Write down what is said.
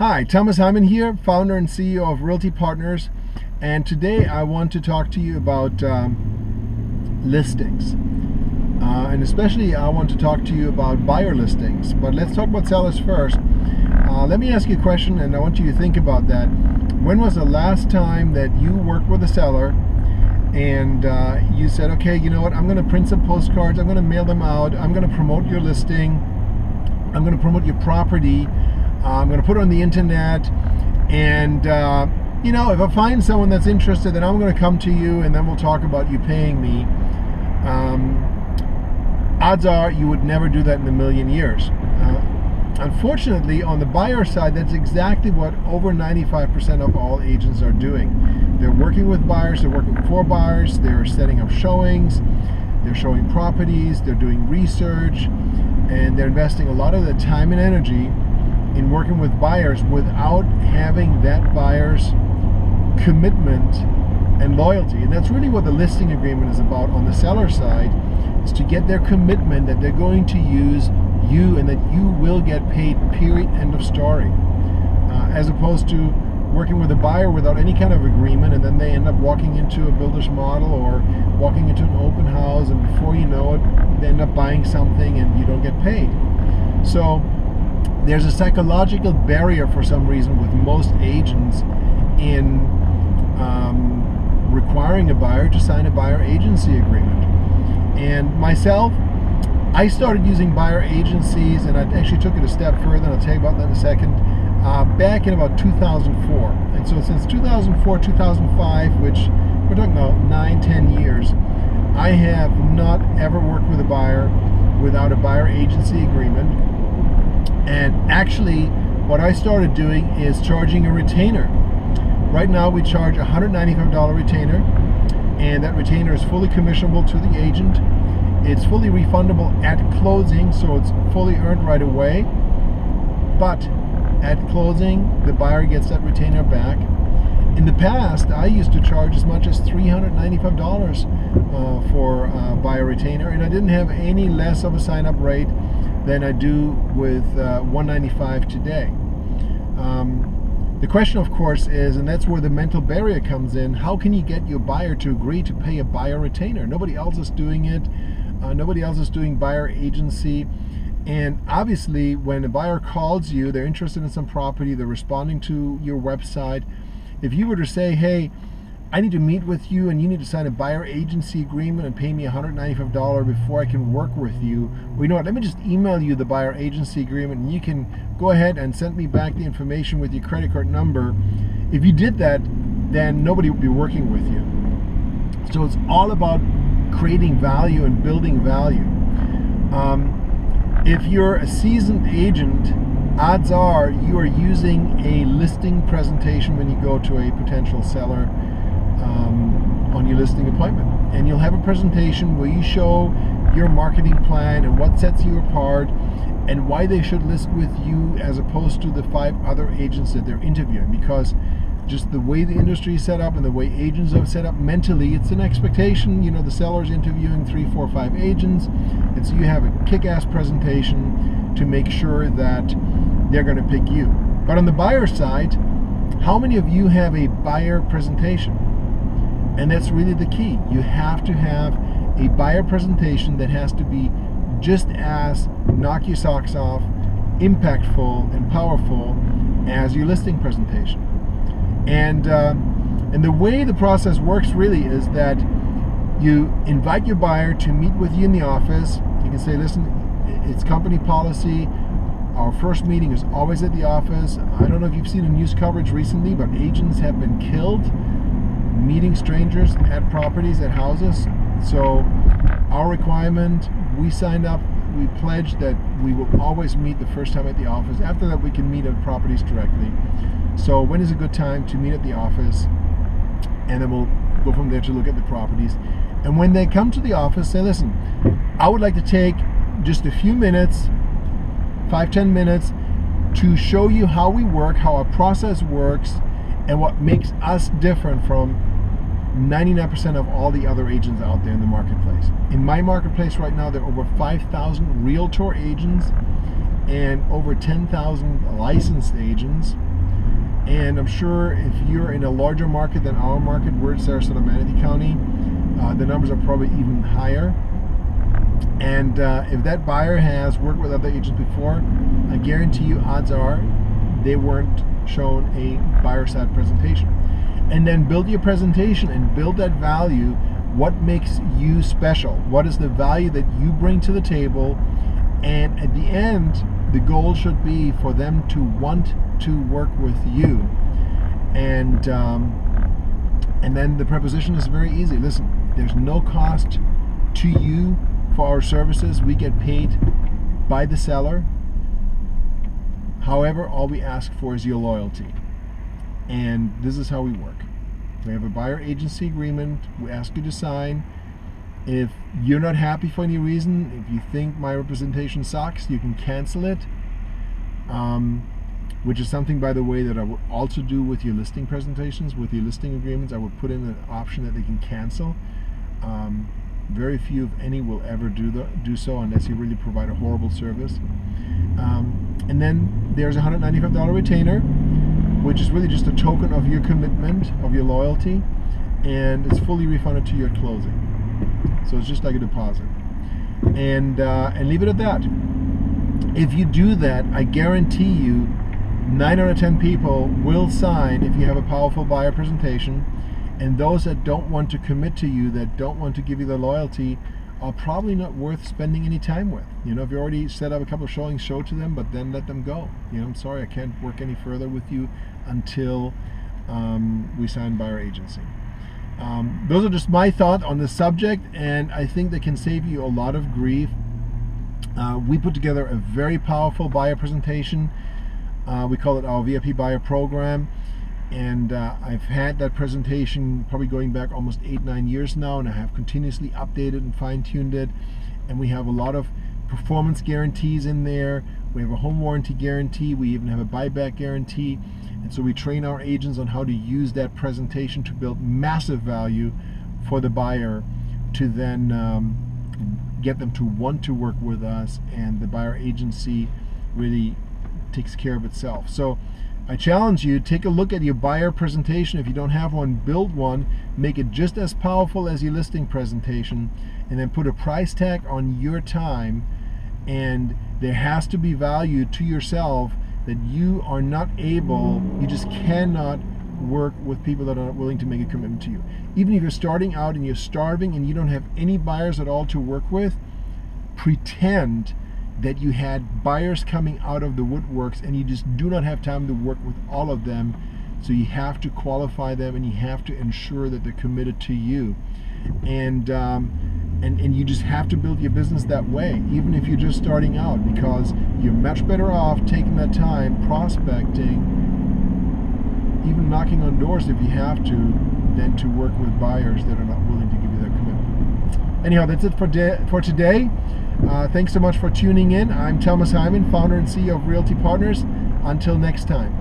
Hi, Thomas Hyman here, founder and CEO of Realty Partners, and today I want to talk to you about listings. And especially I want to talk to you about buyer listings, but let's talk about sellers first. Let me ask you a question, and I want you to think about that. When was the last time that you worked with a seller and you said, okay, you know what, I'm going to print some postcards, I'm going to mail them out, I'm going to promote your listing, I'm going to promote your property, I'm going to put it on the internet, and you know, if I find someone that's interested, then I'm going to come to you and then we'll talk about you paying me. Odds are you would never do that in a million years. Unfortunately, on the buyer side, that's exactly what over 95% of all agents are doing. They're working with buyers, they're working for buyers, they're setting up showings, they're showing properties, they're doing research, and they're investing a lot of their time and energy in working with buyers without having that buyer's commitment and loyalty. And that's really what the listing agreement is about on the seller side, is to get their commitment that they're going to use you and that you will get paid, period, end of story. As opposed to working with a buyer without any kind of agreement, and then they end up walking into a builder's model or walking into an open house, and before you know it, they end up buying something and you don't get paid. So there's a psychological barrier for some reason with most agents in requiring a buyer to sign a buyer agency agreement. And myself, I started using buyer agencies, and I actually took it a step further, and I'll tell you about that in a second, back in about 2004. And so since 2004, 2005, which we're talking about 9-10 years, I have not ever worked with a buyer without a buyer agency agreement. And actually, what I started doing is charging a retainer. Right now, we charge a $195 retainer, and that retainer is fully commissionable to the agent. It's fully refundable at closing, so it's fully earned right away. But at closing, the buyer gets that retainer back. In the past, I used to charge as much as $395 for a buyer retainer, and I didn't have any less of a sign-up rate than I do with $195 today. The question, of course, is, and that's where the mental barrier comes in, how can you get your buyer to agree to pay a buyer retainer? Nobody else is doing it. Nobody else is doing buyer agency. And obviously, when a buyer calls you, they're interested in some property, they're responding to your website. If you were to say, hey, I need to meet with you and you need to sign a buyer agency agreement and pay me $195 before I can work with you, well, you know what, let me just email you the buyer agency agreement and you can go ahead and send me back the information with your credit card number. If you did that, then nobody would be working with you. So it's all about creating value and building value. If you're a seasoned agent, odds are you are using a listing presentation when you go to a potential seller on your listing appointment. And you'll have a presentation where you show your marketing plan and what sets you apart and why they should list with you as opposed to the 5 other agents that they're interviewing. Because just the way the industry is set up and the way agents are set up mentally, it's an expectation. You know, the seller's interviewing 3, 4, 5 agents, and so you have a kick-ass presentation to make sure that they're going to pick you. But on the buyer side, how many of you have a buyer presentation? And that's really the key. You have to have a buyer presentation that has to be just as knock your socks off, impactful and powerful as your listing presentation. And the way the process works really is that you invite your buyer to meet with you in the office. You can say, listen, it's company policy. Our first meeting is always at the office. I don't know if you've seen the news coverage recently, but agents have been killed meeting strangers at properties, at houses. So our requirement, we signed up, we pledged that we will always meet the first time at the office. After that, we can meet at properties directly. So when is a good time to meet at the office? And then we'll go from there to look at the properties. And when they come to the office, say, listen, I would like to take just a few minutes, 5-10 minutes, to show you how we work, how our process works, and what makes us different from 99% of all the other agents out there in the marketplace. In my marketplace right now, there are over 5,000 realtor agents and over 10,000 licensed agents. And I'm sure if you're in a larger market than our market, we're in Sarasota, Manatee County, the numbers are probably even higher. And if that buyer has worked with other agents before, I guarantee you odds are they weren't shown a buyer side presentation. And then build your presentation and build that value. What makes you special? What is the value that you bring to the table? And at the end, the goal should be for them to want to work with you. And then the proposition is very easy. Listen, there's no cost to you for our services. We get paid by the seller. However, all we ask for is your loyalty. And this is how we work. We have a buyer agency agreement. We ask you to sign. If you're not happy for any reason, if you think my representation sucks, you can cancel it. Which is something, by the way, that I would also do with your listing presentations, with your listing agreements. I would put in an option that they can cancel. Very few, if any, will ever do so unless you really provide a horrible service. And then there's a $195 retainer, which is really just a token of your commitment, of your loyalty, and it's fully refunded to your closing. So it's just like a deposit. And leave it at that. If you do that, I guarantee you 9 out of 10 people will sign if you have a powerful buyer presentation. And those that don't want to commit to you, that don't want to give you the loyalty, are probably not worth spending any time with. You know, if you already set up a couple of showings, show to them, but then let them go. You know, I'm sorry, I can't work any further with you until we sign buyer agency. Those are just my thoughts on the subject, and I think they can save you a lot of grief. We put together a very powerful buyer presentation. We call it our VIP buyer program. And I've had that presentation probably going back almost 8-9 years now, and I have continuously updated and fine-tuned it. And we have a lot of performance guarantees in there. We have a home warranty guarantee. We even have a buyback guarantee. And so we train our agents on how to use that presentation to build massive value for the buyer, to then get them to want to work with us, and the buyer agency really takes care of itself. So I challenge you, take a look at your buyer presentation. If you don't have one, build one, make it just as powerful as your listing presentation, and then put a price tag on your time. And there has to be value to yourself that you are not able, you just cannot work with people that are not willing to make a commitment to you. Even if you're starting out and you're starving and you don't have any buyers at all to work with, pretend that you had buyers coming out of the woodworks and you just do not have time to work with all of them. So you have to qualify them, and you have to ensure that they're committed to you. And you just have to build your business that way, even if you're just starting out, because you're much better off taking that time prospecting, even knocking on doors if you have to, than to work with buyers that are not willing to give you that commitment. Anyhow, that's it for today. Thanks so much for tuning in. I'm Thomas Hyman, founder and CEO of Realty Partners. Until next time.